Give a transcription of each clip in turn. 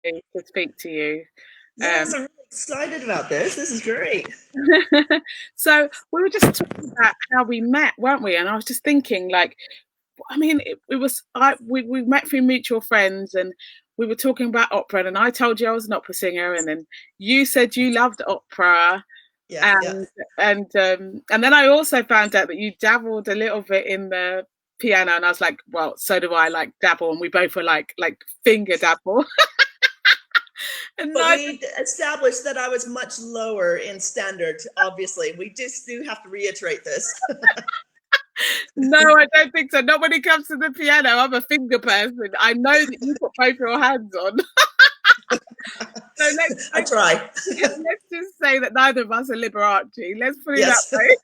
to speak to you. Yes, I'm really excited about this. This is great. So we were just talking about how we met, weren't we? And I was just thinking, like, I mean, we met through mutual friends, and we were talking about opera, and I told you I was an opera singer, and then you said you loved opera, Yeah, yeah. and and then I also found out that you dabbled a little bit in the piano, and I was like, well, so do I, like dabble, and we both were like finger dabble. And But neither, we established that I was much lower in standard, obviously. We just do have to reiterate this. no, I don't think so. Not when it comes to the piano. I'm a finger person. I know that you put both your hands on. So I try. let's just say that neither of us are Liberace. Let's put it Yes. that way.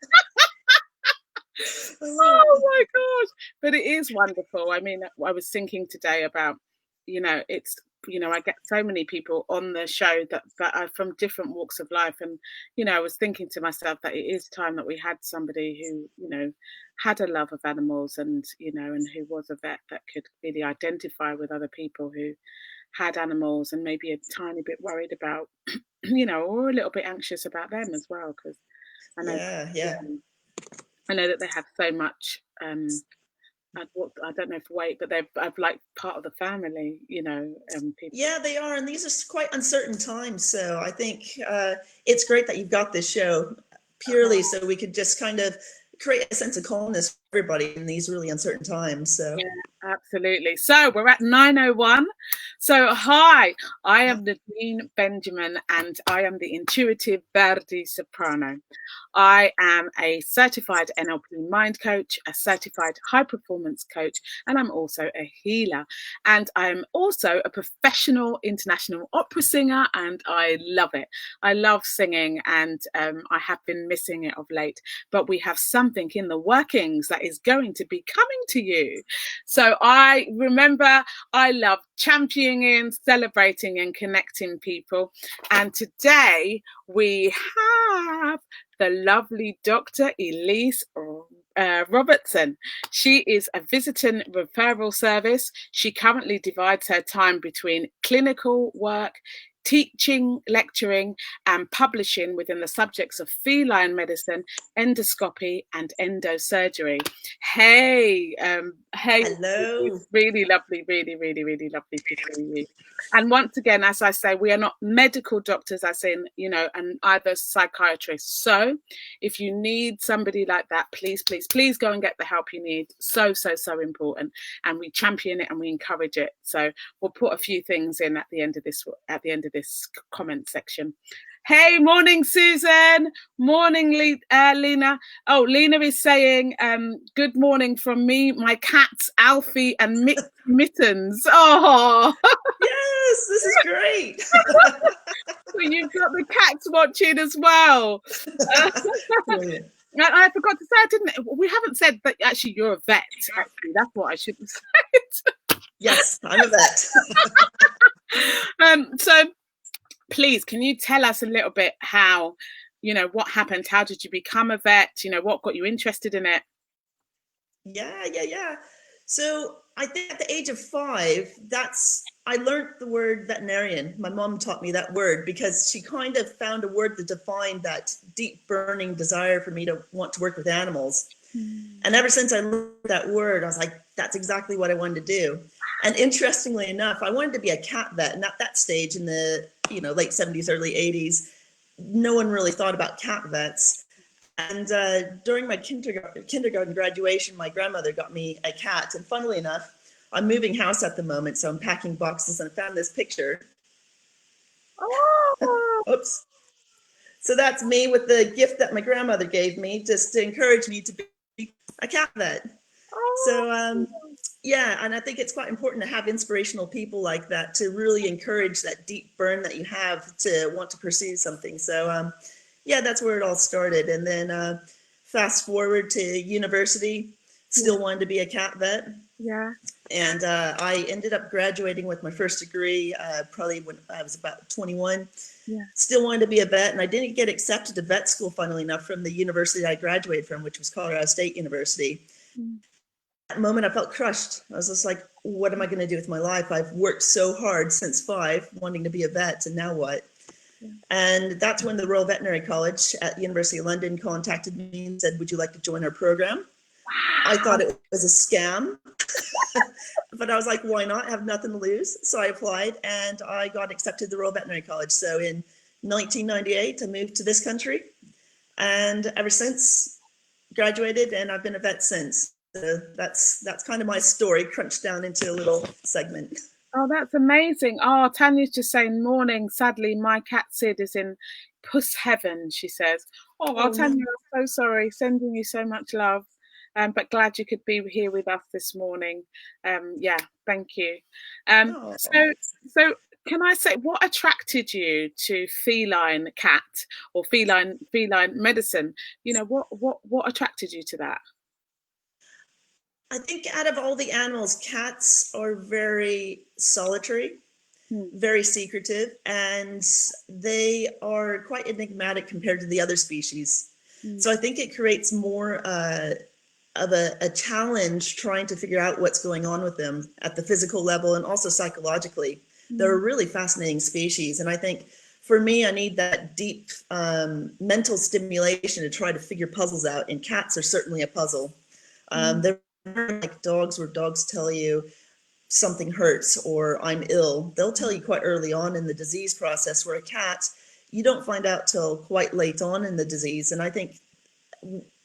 Oh my gosh. But it is wonderful. I mean, I was thinking today about, it's, I get so many people on the show that are from different walks of life. And, I was thinking to myself that it is time that we had somebody who, had a love of animals and, and who was a vet that could really identify with other people who had animals and maybe a tiny bit worried about, or a little bit anxious about them as well. Because I know, Yeah, yeah. I know that they have so much. I don't know if weight, but they're like part of the family, people. Yeah, they are. And these are quite uncertain times. So I think it's great that you've got this show purely so we could just kind of create a sense of calmness for everybody in these really uncertain times. So Yeah, absolutely. So we're at 9:01. So hi, I am Nadine Benjamin, and I am the intuitive Verdi soprano. I am a certified NLP mind coach, a certified high performance coach, and I'm also a healer. And I'm also a professional international opera singer, and I love it. I love singing, and I have been missing it of late. But we have something in the workings that is going to be coming to you. So I remember I love championing, celebrating, and connecting people. And today we have the lovely Dr. Elise Robertson. She is a visiting referral service. She currently divides her time between clinical work, teaching, lecturing, and publishing within the subjects of feline medicine, endoscopy, and endosurgery. Hey, hello. it's really lovely, really, really, really lovely to see you. And once again, as I say, we are not medical doctors, as in, and either psychiatrists. So if you need somebody like that, please, please, please go and get the help you need. So, so, so important. And we champion it and we encourage it. So we'll put a few things in at the end of this comment section. Hey, morning, Susan. Morning, Lena. Oh, Lena is saying, good morning from me, my cats, Alfie and Mittens. Oh, Yes, this is great. so you've got the cats watching as well. Brilliant. I forgot to say, I didn't. We haven't said that actually you're a vet. Actually, that's what I should have said. Yes, I'm a vet. So please, can you tell us a little bit how, what happened? How did you become a vet? What got you interested in it? Yeah. So I think at the age of 5, I learned the word veterinarian. My mom taught me that word because she kind of found a word that defined that deep burning desire for me to want to work with animals. And ever since I learned that word, I was like, that's exactly what I wanted to do. And interestingly enough, I wanted to be a cat vet. And at that stage in the late 70s, early 80s, no one really thought about cat vets. And during my kindergarten graduation, my grandmother got me a cat. And funnily enough, I'm moving house at the moment, so I'm packing boxes, and I found this picture. Oh. Oops. So that's me with the gift that my grandmother gave me, just to encourage me to be a cat vet. So yeah, and I think it's quite important to have inspirational people like that to really encourage that deep burn that you have to want to pursue something. So yeah, that's where it all started. And then fast forward to university, still wanted to be a cat vet. Yeah. And I ended up graduating with my first degree probably when I was about 21. Yeah. Still wanted to be a vet, and I didn't get accepted to vet school, funnily enough, from the university I graduated from, which was Colorado State University. At that moment, I felt crushed. I was just like, what am I going to do with my life? I've worked so hard since 5, wanting to be a vet, and now what? And that's when the Royal Veterinary College at the University of London contacted me and said, would you like to join our program? I thought it was a scam, but I was like, why not? I have nothing to lose. So I applied and I got accepted to the Royal Veterinary College. So in 1998, I moved to this country, and ever since graduated, and I've been a vet since. So that's kind of my story crunched down into a little segment. Oh, that's amazing. Oh, Tanya's just saying, morning. Sadly, my cat Sid is in puss heaven, she says. Oh, Tanya, I'm so sorry. Sending you so much love. But glad you could be here with us this morning. Yeah, thank you. So can I say, what attracted you to feline cat or feline medicine? You know, what attracted you to that? I think out of all the animals, cats are very solitary, very secretive, and they are quite enigmatic compared to the other species. So I think it creates more of a challenge trying to figure out what's going on with them at the physical level and also psychologically. They're a really fascinating species. And I think for me, I need that deep mental stimulation to try to figure puzzles out. And cats are certainly a puzzle. They're like dogs, where dogs tell you something hurts or I'm ill. They'll tell you quite early on in the disease process, where a cat, you don't find out till quite late on in the disease. And I think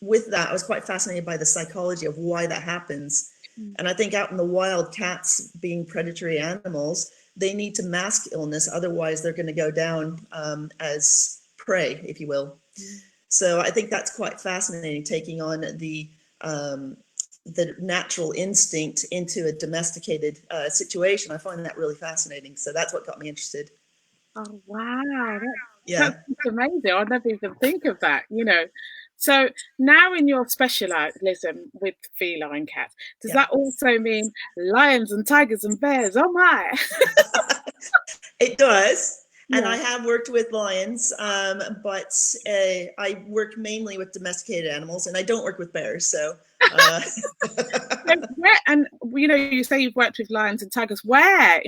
with that, I was quite fascinated by the psychology of why that happens. And I think out in the wild, cats being predatory animals, they need to mask illness. Otherwise, they're going to go down as prey, if you will. So I think that's quite fascinating, taking on the natural instinct into a domesticated situation. I find that really fascinating. So that's what got me interested. Oh, wow. That's amazing. I'd never even think of that, you know. So now in your specialism with feline cats, does that also mean lions and tigers and bears? Oh my! It does. And I have worked with lions, but I work mainly with domesticated animals, and I don't work with bears. So, and you know, you say you've worked with lions and tigers. Where?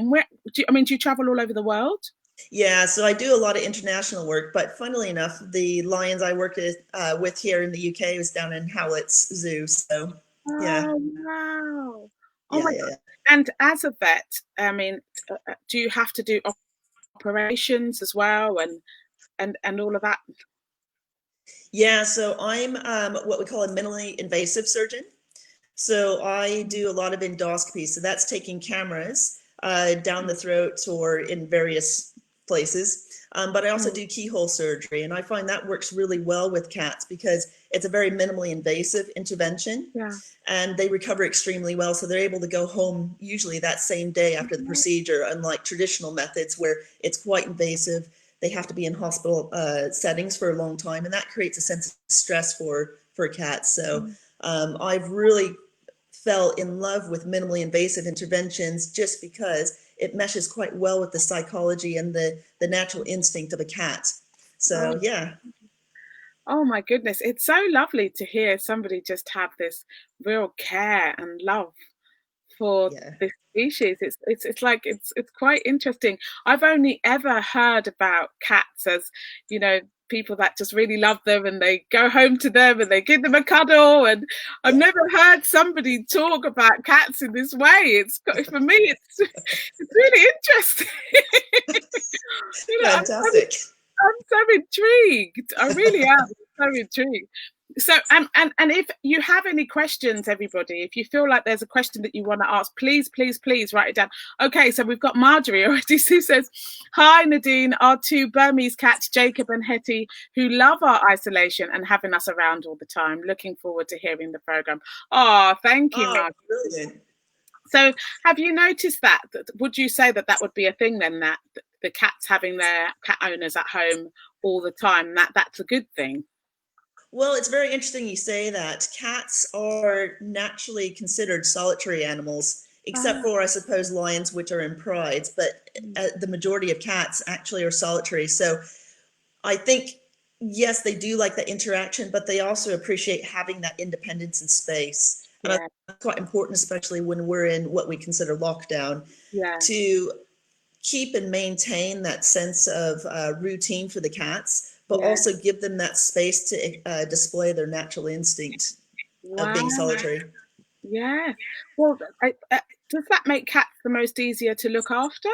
Do you travel all over the world? Yeah, so I do a lot of international work, but funnily enough, the lions I worked with here in the UK was down in Howlett's Zoo. So, yeah. Oh, wow. Oh my God. And as a vet, I mean, do you have to do operations as well and all of that? Yeah, so I'm what we call a minimally invasive surgeon. So I do a lot of endoscopy. So that's taking cameras down the throat or in various places. But I also do keyhole surgery, and I find that works really well with cats because it's a very minimally invasive intervention, and they recover extremely well. So they're able to go home usually that same day after the procedure, unlike traditional methods where it's quite invasive. They have to be in hospital settings for a long time, and that creates a sense of stress for cats. So I've really fell in love with minimally invasive interventions just because it meshes quite well with the psychology and the natural instinct of a cat. So, yeah. Oh my goodness. It's so lovely to hear somebody just have this real care and love for this species. It's like it's quite interesting. I've only ever heard about cats as, you know, people that just really love them and they go home to them and they give them a cuddle, and I've never heard somebody talk about cats in this way. It's, for me, it's really interesting. You know, Fantastic. I'm so intrigued. I really am so intrigued. So, and if you have any questions, everybody, if you feel like there's a question that you want to ask, please write it down. Okay, so we've got Marjorie already, who says, hi, Nadine, our 2 Burmese cats, Jacob and Hetty, who love our isolation and having us around all the time. Looking forward to hearing the program. Oh, thank you, Marjorie. Brilliant. So have you noticed that? Would you say that would be a thing then, that the cats having their cat owners at home all the time, that's a good thing? Well, it's very interesting you say that. Cats are naturally considered solitary animals, except for, I suppose, lions, which are in prides, but the majority of cats actually are solitary. So I think, yes, they do like that interaction, but they also appreciate having that independence and space. And I think that's quite important, especially when we're in what we consider lockdown, to keep and maintain that sense of routine for the cats, but also give them that space to display their natural instinct of being solitary. Yeah. Well, does that make cats the most easier to look after?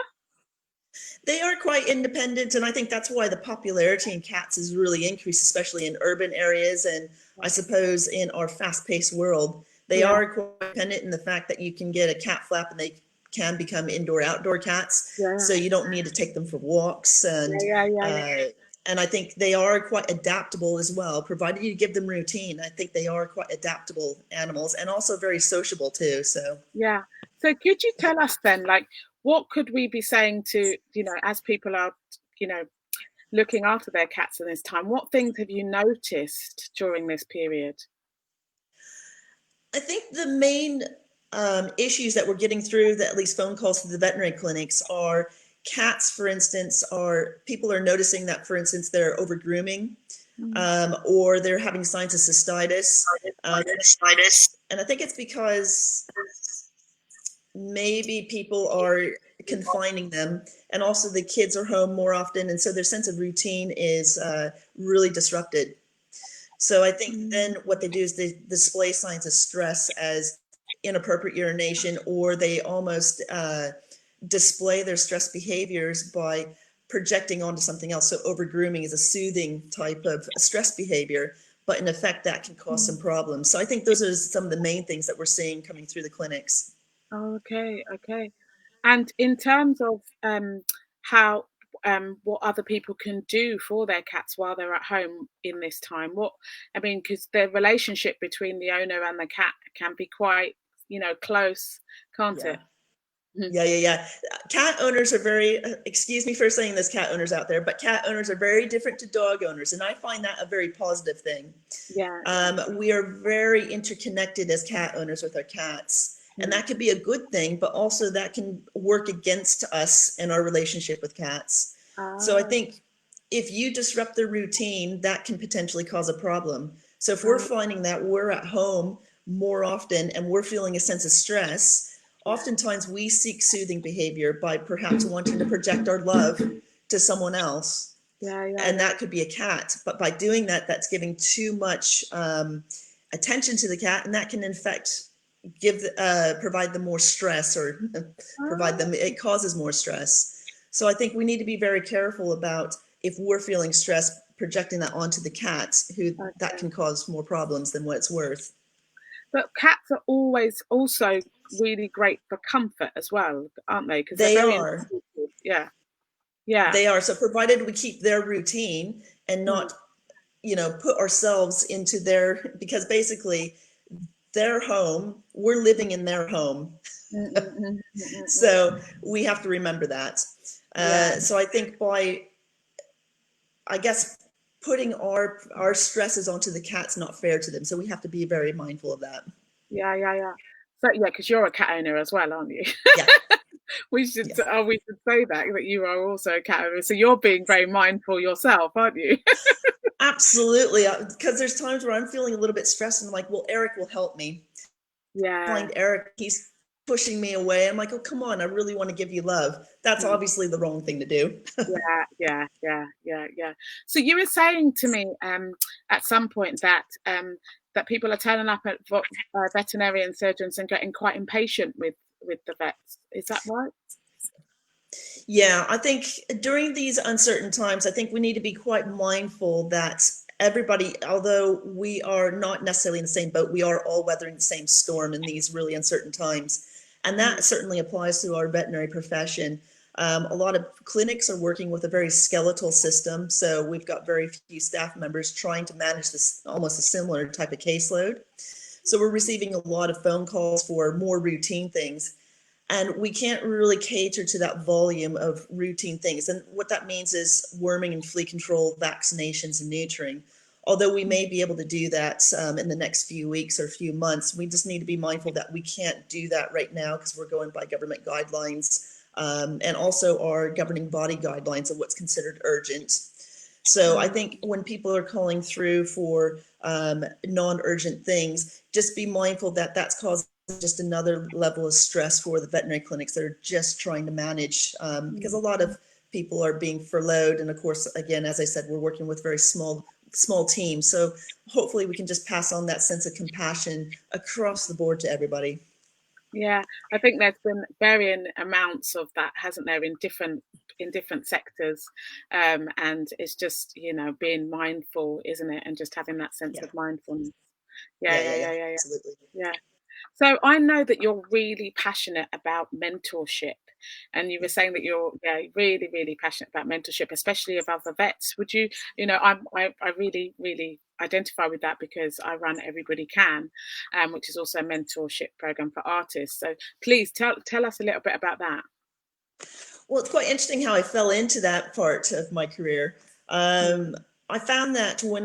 They are quite independent, and I think that's why the popularity in cats has really increased, especially in urban areas. And I suppose in our fast-paced world, they are quite independent in the fact that you can get a cat flap and they can become indoor-outdoor cats. So you don't need to take them for walks. And I think they are quite adaptable as well, provided you give them routine. I think they are quite adaptable animals, and also very sociable too. So so could you tell us then, like, what could we be saying to, as people are, looking after their cats in this time? What things have you noticed during this period? I think the main issues that we're getting through, that at least phone calls to the veterinary clinics, are cats, for instance, people are noticing that, for instance, they're over grooming, or they're having signs of cystitis. And I think it's because maybe people are confining them, and also the kids are home more often, and so their sense of routine is really disrupted. So I think then what they do is they display signs of stress as inappropriate urination, or they almost display their stress behaviors by projecting onto something else. So over grooming is a soothing type of stress behavior, but in effect that can cause some problems. So I think those are some of the main things that we're seeing coming through the clinics. Okay. And in terms of how what other people can do for their cats while they're at home in this time, because the relationship between the owner and the cat can be quite, close, can't it? Yeah. Cat owners are very, excuse me for saying this, cat owners out there, but cat owners are very different to dog owners. And I find that a very positive thing. We are very interconnected as cat owners with our cats. And that could be a good thing, but also that can work against us in our relationship with cats. So I think if you disrupt their routine, that can potentially cause a problem. So if we're finding that we're at home more often and we're feeling a sense of stress, oftentimes we seek soothing behavior by perhaps wanting to project our love to someone else. And that could be a cat. But by doing that, that's giving too much attention to the cat, and that can in fact provide them more stress, or it causes more stress. So I think we need to be very careful about, if we're feeling stress, projecting that onto the cat, that can cause more problems than what it's worth. But cats are always also really great for comfort as well, aren't they? Because they are. They are. So provided we keep their routine and not, put ourselves into because basically their home, we're living in their home. So we have to remember that. So I think by, putting our stresses onto the cat's not fair to them. So we have to be very mindful of that. So because you're a cat owner as well, aren't you? We should say that you are also a cat owner. So you're being very mindful yourself, aren't you? Absolutely. Because there's times where I'm feeling a little bit stressed and I'm like, well, Eric will help me. Find Eric, he's pushing me away. I'm like, oh, come on, I really want to give you love. That's obviously the wrong thing to do. Yeah. So you were saying to me at some point that people are turning up at veterinarian surgeons and getting quite impatient with the vets. Is that right? Yeah, I think during these uncertain times, I think we need to be quite mindful that everybody, although we are not necessarily in the same boat, we are all weathering the same storm in these really uncertain times. And that certainly applies to our veterinary profession. A lot of clinics are working with a very skeletal system. So we've got very few staff members trying to manage this almost a similar type of caseload. So we're receiving a lot of phone calls for more routine things. And we can't really cater to that volume of routine things. And what that means is worming and flea control, vaccinations, and neutering. Although we may be able to do that in the next few weeks or few months, we just need to be mindful that we can't do that right now because we're going by government guidelines and also our governing body guidelines of what's considered urgent. So I think when people are calling through for non-urgent things, just be mindful that that's causing just another level of stress for the veterinary clinics that are just trying to manage, because a lot of people are being furloughed. And of course, again, as I said, we're working with very small teams. So hopefully we can just pass on that sense of compassion across the board to everybody. Yeah, I think there's been varying amounts of that, hasn't there, in different sectors, and it's just, you know, being mindful, isn't it, and just having that sense of mindfulness. Yeah. Absolutely. Yeah. So I know that you're really passionate about mentorship, and you were saying that you're really, really passionate about mentorship, especially of other vets. Would you, you know, I really, really identify with that because I run Everybody Can, which is also a mentorship program for artists. So please tell us a little bit about that. Well, it's quite interesting how I fell into that part of my career. I found that when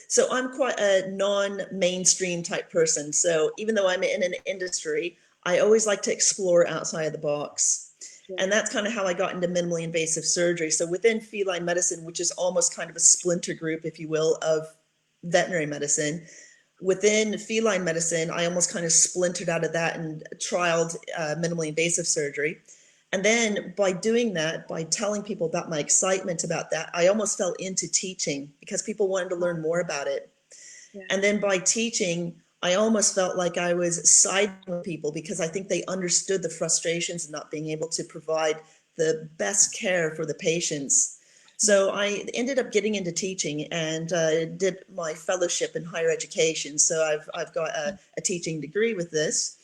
so I'm quite a non-mainstream type person. So even though I'm in an industry, I always like to explore outside of the box. And that's kind of how I got into minimally invasive surgery. So within feline medicine, which is almost kind of a splinter group, if you will, of veterinary medicine, within feline medicine, I almost kind of splintered out of that and trialed minimally invasive surgery. And then by doing that, by telling people about my excitement about that, I almost fell into teaching because people wanted to learn more about it. And then by teaching, I almost felt like I was siding with people because I think they understood the frustrations of not being able to provide the best care for the patients. So I ended up getting into teaching and did my fellowship in higher education. So I've got a teaching degree with this.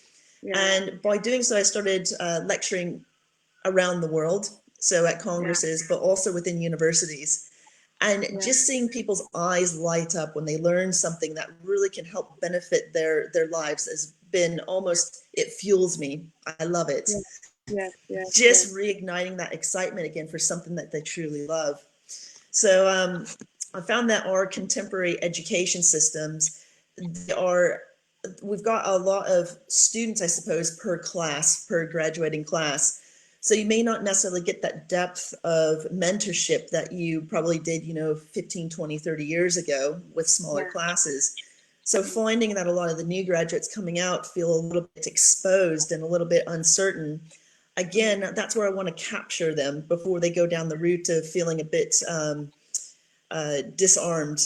And by doing so, I started lecturing around the world, so at congresses, but also within universities. And just seeing people's eyes light up when they learn something that really can help benefit their lives has been almost, it fuels me. I love it. Just reigniting that excitement again for something that they truly love. So I found that our contemporary education systems, we've got a lot of students, I suppose, per class, per graduating class. So you may not necessarily get that depth of mentorship that you probably did, 15, 20, 30 years ago with smaller classes. So finding that a lot of the new graduates coming out feel a little bit exposed and a little bit uncertain. Again, that's where I want to capture them before they go down the route of feeling a bit disarmed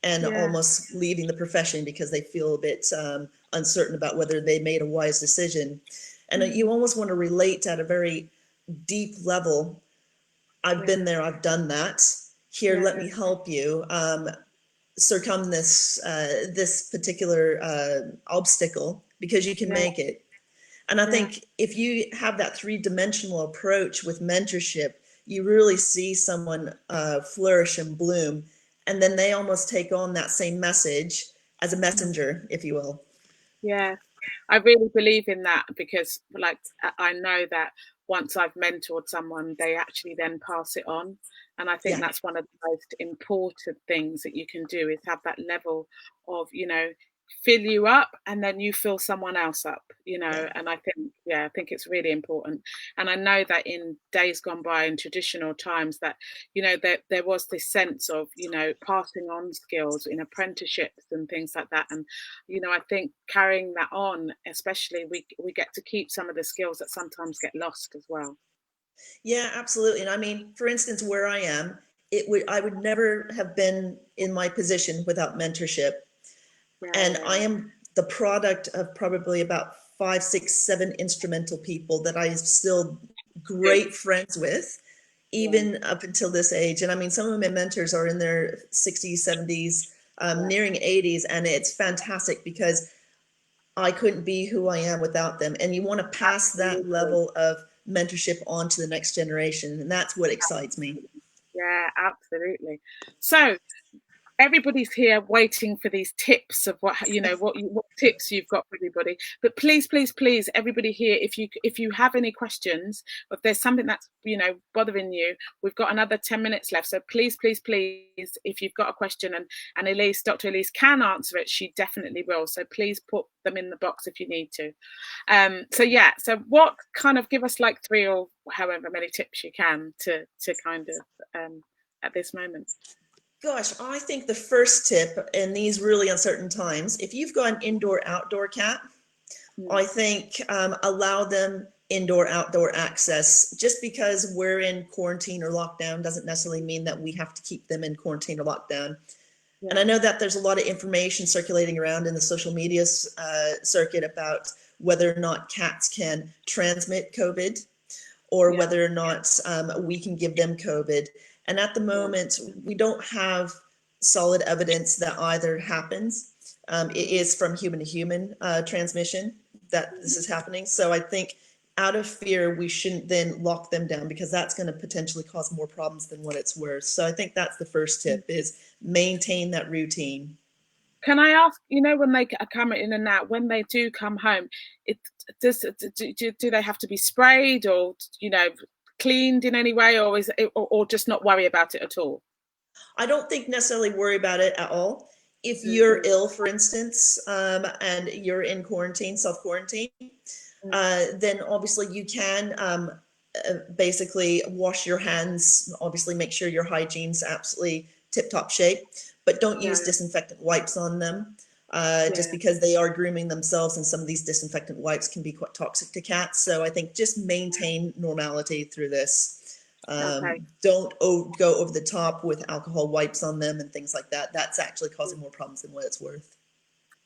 and almost leaving the profession because they feel a bit uncertain about whether they made a wise decision. And you almost want to relate at a very deep level. I've been there, I've done that. Here, let me help you circum this particular obstacle because you can make it. And I think if you have that three-dimensional approach with mentorship, you really see someone flourish and bloom. And then they almost take on that same message as a messenger, if you will. Yeah, I really believe in that because, like, I know that once I've mentored someone, they actually then pass it on. And I think that's one of the most important things that you can do is have that level of, fill you up and then you fill someone else up, and I think it's really important. And I know that in days gone by in traditional times that, there was this sense of, passing on skills in apprenticeships and things like that. And, I think carrying that on, especially we get to keep some of the skills that sometimes get lost as well. Yeah, absolutely. And I mean, for instance, where I am, I would never have been in my position without mentorship. And I am the product of probably about 5, 6, 7 instrumental people that I'm still great friends with, even up until this age. And I mean, some of my mentors are in their 60s, 70s, nearing 80s, and it's fantastic because I couldn't be who I am without them. And you want to pass that level of mentorship on to the next generation, and that's what excites me. Yeah, absolutely. So everybody's here waiting for these tips of what tips you've got for everybody. But please, everybody here, if you have any questions, if there's something that's bothering you, we've got another 10 minutes left. So please, if you've got a question, and Dr. Elise can answer it, she definitely will. So please put them in the box if you need to. So what kind of give us like 3 or however many tips you can to kind of at this moment? Gosh, I think the first tip in these really uncertain times, if you've got an indoor-outdoor cat, I think allow them indoor-outdoor access. Just because we're in quarantine or lockdown doesn't necessarily mean that we have to keep them in quarantine or lockdown. Yeah. And I know that there's a lot of information circulating around in the social media circuit about whether or not cats can transmit COVID, or whether or not we can give them COVID. And at the moment, we don't have solid evidence that either happens. It is from human to human transmission that this is happening. So I think out of fear, we shouldn't then lock them down, because that's going to potentially cause more problems than what it's worth. So I think that's the first tip, is maintain that routine. Can I ask, when they come in and out, when they do come home, do they have to be sprayed or, cleaned in any way, or is it, or just not worry about it at all? I don't think necessarily worry about it at all. If you're ill, for instance, and you're in quarantine, self-quarantine, then obviously you can basically wash your hands, obviously make sure your hygiene's absolutely tip-top shape, but don't use disinfectant wipes on them, just because they are grooming themselves, and some of these disinfectant wipes can be quite toxic to cats. So I think just maintain normality through this. Don't go over the top with alcohol wipes on them and things like that. That's actually causing more problems than what it's worth.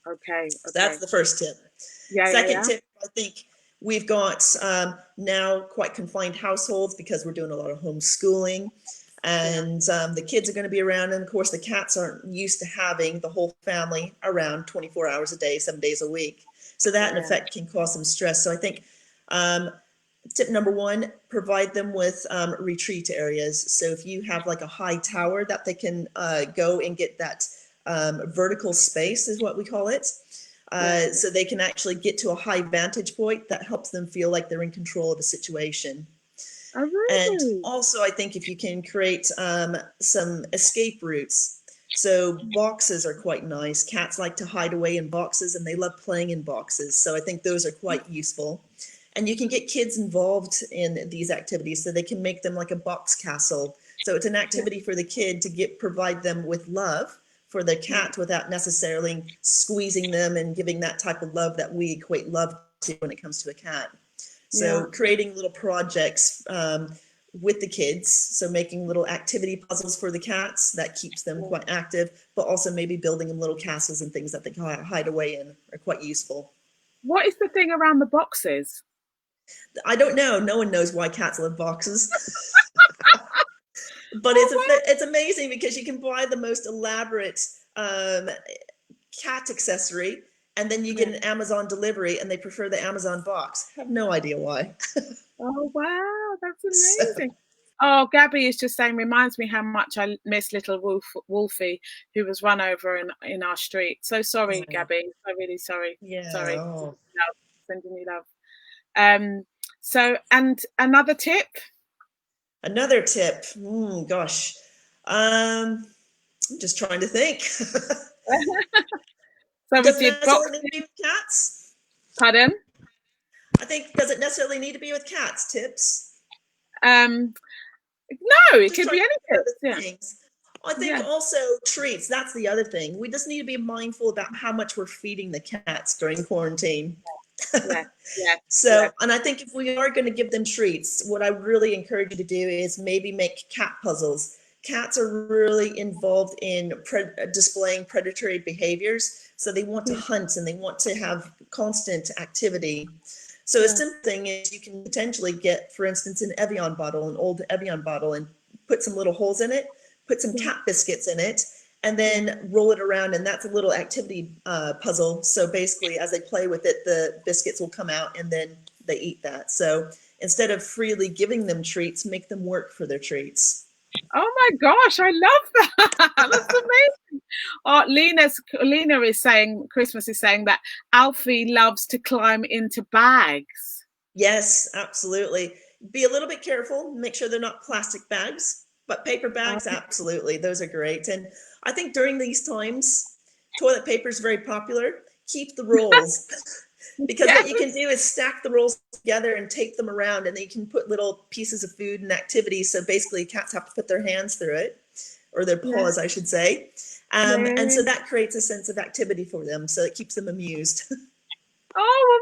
Okay. So that's the first tip. Second tip, I think we've got now quite confined households because we're doing a lot of homeschooling, and the kids are going to be around, and of course the cats aren't used to having the whole family around 24 hours a day, 7 days a week. So that in effect can cause some stress. So I think tip number one, provide them with retreat areas. So if you have like a high tower that they can go and get that vertical space, is what we call it. So they can actually get to a high vantage point that helps them feel like they're in control of the situation. Oh, really? And also, I think if you can create some escape routes. So boxes are quite nice. Cats like to hide away in boxes, and they love playing in boxes. So I think those are quite useful. And you can get kids involved in these activities, so they can make them like a box castle. So it's an activity for the kid to provide them with love for the cat without necessarily squeezing them and giving that type of love that we equate love to when it comes to a cat. So creating little projects with the kids, so making little activity puzzles for the cats that keeps them quite active, but also maybe building them little castles and things that they can hide away in are quite useful. What is the thing around the boxes? I don't know. No one knows why cats love boxes. But it's amazing because you can buy the most elaborate cat accessory, and then you get an Amazon delivery, and they prefer the Amazon box. I have no idea why. Oh, wow. That's amazing. Oh, Gabby is just saying, reminds me how much I miss little Wolfie, who was run over in our street. So sorry, Gabby. So really sorry. Yeah. Sorry. Sending you love. So, and another tip? Another tip. Gosh. I'm just trying to think. So does it necessarily need to be with cats? Pardon? I think, does it necessarily need to be with cats? Tips? No, it could be any tips. I think also treats. That's the other thing. We just need to be mindful about how much we're feeding the cats during quarantine. And I think if we are going to give them treats, what I really encourage you to do is maybe make cat puzzles. Cats are really involved in displaying predatory behaviors. So they want to hunt and they want to have constant activity. So a simple thing is you can potentially get, for instance, an old Evian bottle, and put some little holes in it, put some cat biscuits in it, and then roll it around, and that's a little activity puzzle. So basically, as they play with it, the biscuits will come out, and then they eat that. So instead of freely giving them treats, make them work for their treats. Oh my gosh, I love that. That's amazing. Lena is saying, Christmas is saying that Alfie loves to climb into bags. Yes, absolutely. Be a little bit careful. Make sure they're not plastic bags, but paper bags, absolutely. Those are great. And I think during these times, toilet paper is very popular. Keep the rolls. Because what you can do is stack the rolls together and take them around, and then you can put little pieces of food and activities. So basically cats have to put their hands through it. or their paws, I should say. And so Yay. that creates a sense of activity for them. So it keeps them amused. Oh,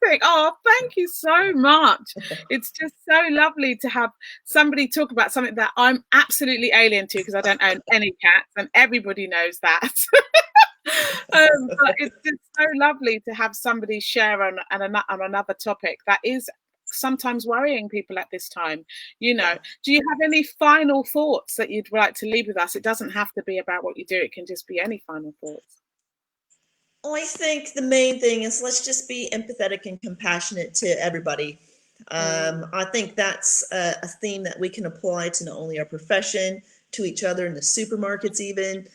amazing. Oh, thank you so much. It's just so lovely to have somebody talk about something that I'm absolutely alien to, because I don't own any cats, and everybody knows that. But it's just so lovely to have somebody share on another topic that is sometimes worrying people at this time. You know, do you have any final thoughts that you'd like to leave with us? It doesn't have to be about what you do. It can just be any final thoughts. I think the main thing is let's just be empathetic and compassionate to everybody. I think that's a theme that we can apply to not only our profession, to each other in the supermarkets even.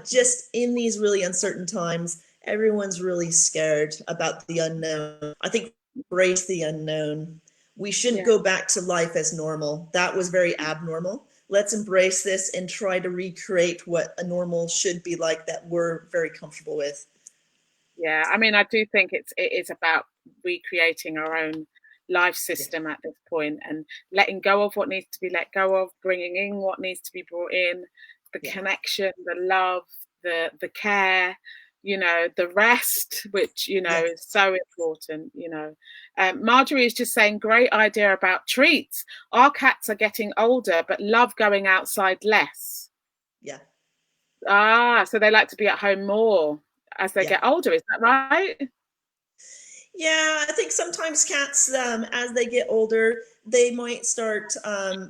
Just in these really uncertain times, everyone's really scared about the unknown. I think embrace the unknown. We shouldn't go back to life as normal. That was very abnormal. Let's embrace this and try to recreate what a normal should be like that we're very comfortable with. Yeah, I mean, I do think it is about recreating our own life system at this point, and letting go of what needs to be let go of, bringing in what needs to be brought in, the connection, the love, the care, you know, the rest, which, you know, is so important, you know. Marjorie is just saying, great idea about treats. Our cats are getting older, but love going outside less. Yeah. So they like to be at home more as they get older. Is that right? Yeah, I think sometimes cats, as they get older, they might start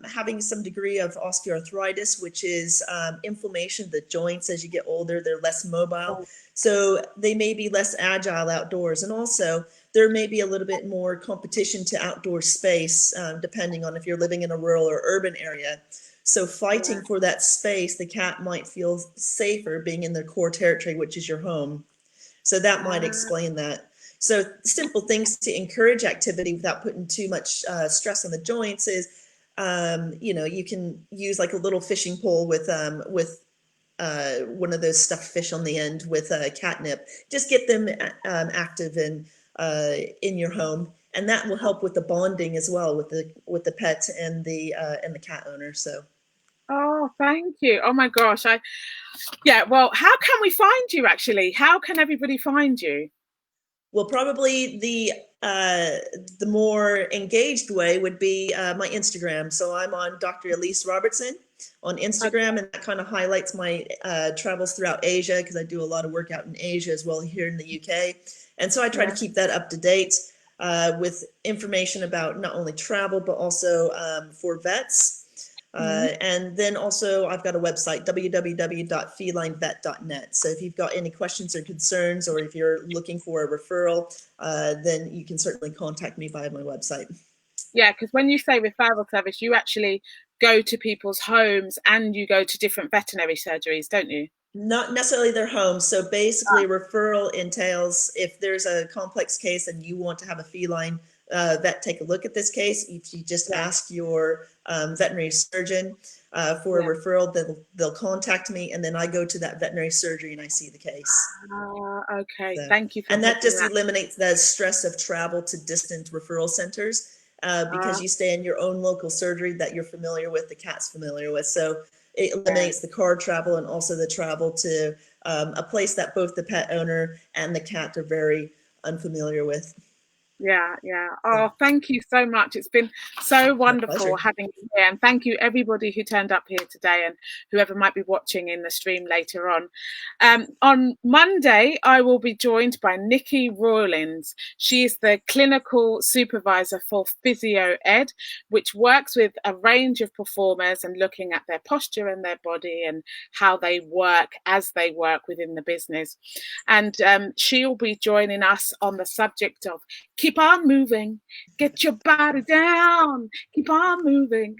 having some degree of osteoarthritis, which is inflammation of the joints. As you get older, they're less mobile. So they may be less agile outdoors. And also, there may be a little bit more competition to outdoor space, depending on if you're living in a rural or urban area. So fighting for that space, the cat might feel safer being in their core territory, which is your home. So that might explain that. So simple things to encourage activity without putting too much stress on the joints is, you know, you can use like a little fishing pole with one of those stuffed fish on the end with catnip. Just get them active and in your home, and that will help with the bonding as well with the pet and the cat owner. So. Oh, thank you. Oh my gosh. Well, how can we find you actually? How can everybody find you? Well, probably the more engaged way would be my Instagram. So I'm on Dr. Elise Robertson on Instagram, and that kind of highlights my travels throughout Asia, because I do a lot of work out in Asia as well here in the UK. And so I try to keep that up to date with information about not only travel, but also for vets. And then also I've got a website, www.felinevet.net. So if you've got any questions or concerns, or if you're looking for a referral, then you can certainly contact me via my website. Yeah, because when you say referral service, you actually go to people's homes and you go to different veterinary surgeries, don't you? Not necessarily their homes. So basically, referral entails if there's a complex case and you want to have a feline vet take a look at this case, if you just ask your veterinary surgeon for a referral, they'll contact me, and then I go to that veterinary surgery and I see the case. Okay, so, thank you. And that just eliminates the stress of travel to distant referral centers because you stay in your own local surgery that you're familiar with, the cat's familiar with. So it eliminates the car travel and also the travel to a place that both the pet owner and the cat are very unfamiliar with. Yeah. Oh, thank you so much. It's been so wonderful having you here. And thank you, everybody who turned up here today and whoever might be watching in the stream later on. On Monday, I will be joined by Nikki Rollins. She is the clinical supervisor for Physio Ed, which works with a range of performers and looking at their posture and their body and how they work as they work within the business. And she'll be joining us on the subject of keep on moving, get your body down, keep on moving.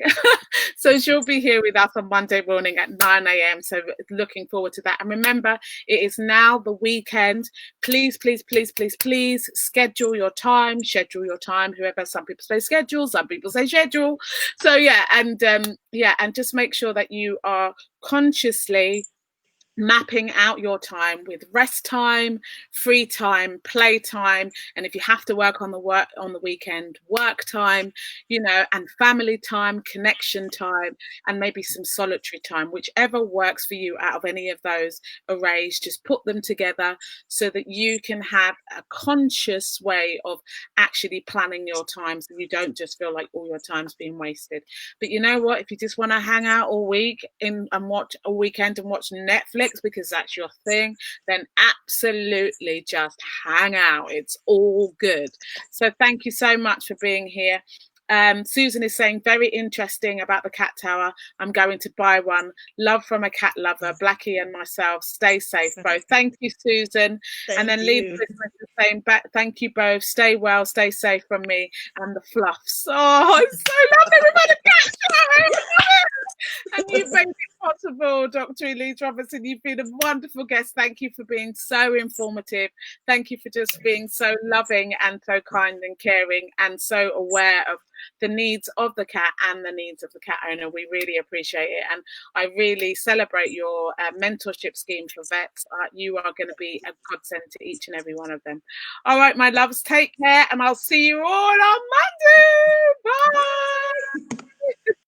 So she'll be here with us on Monday morning at 9 a.m. So looking forward to that. And remember, it is now the weekend. Please, please, please, please, please schedule your time, whoever, some people say schedule, some people say schedule. So and just make sure that you are consciously mapping out your time with rest time, free time, play time, and if you have to work on the weekend, work time, you know, and family time, connection time, and maybe some solitary time, whichever works for you out of any of those arrays. Just put them together so that you can have a conscious way of actually planning your time, so you don't just feel like all your time's being wasted. But you know what, if you just want to hang out all week and watch a weekend and watch Netflix because that's your thing, then absolutely just hang out. It's all good. So thank you so much for being here. Susan is saying, very interesting about the cat tower. I'm going to buy one. Love from a cat lover, Blackie and myself. Stay safe, both. Thank you, Susan. And then Lee is saying, thank you both. Stay well, stay safe from me and the fluffs. Oh, it's so lovely. We've had a cat tower. And you've made it possible, Dr. Elise Robertson. You've been a wonderful guest. Thank you for being so informative. Thank you for just being so loving and so kind and caring and so aware of the needs of the cat and the needs of the cat owner. We really appreciate it. And I really celebrate your mentorship scheme for vets. You are going to be a godsend to each and every one of them. All right, my loves, take care, and I'll see you all on Monday. Bye.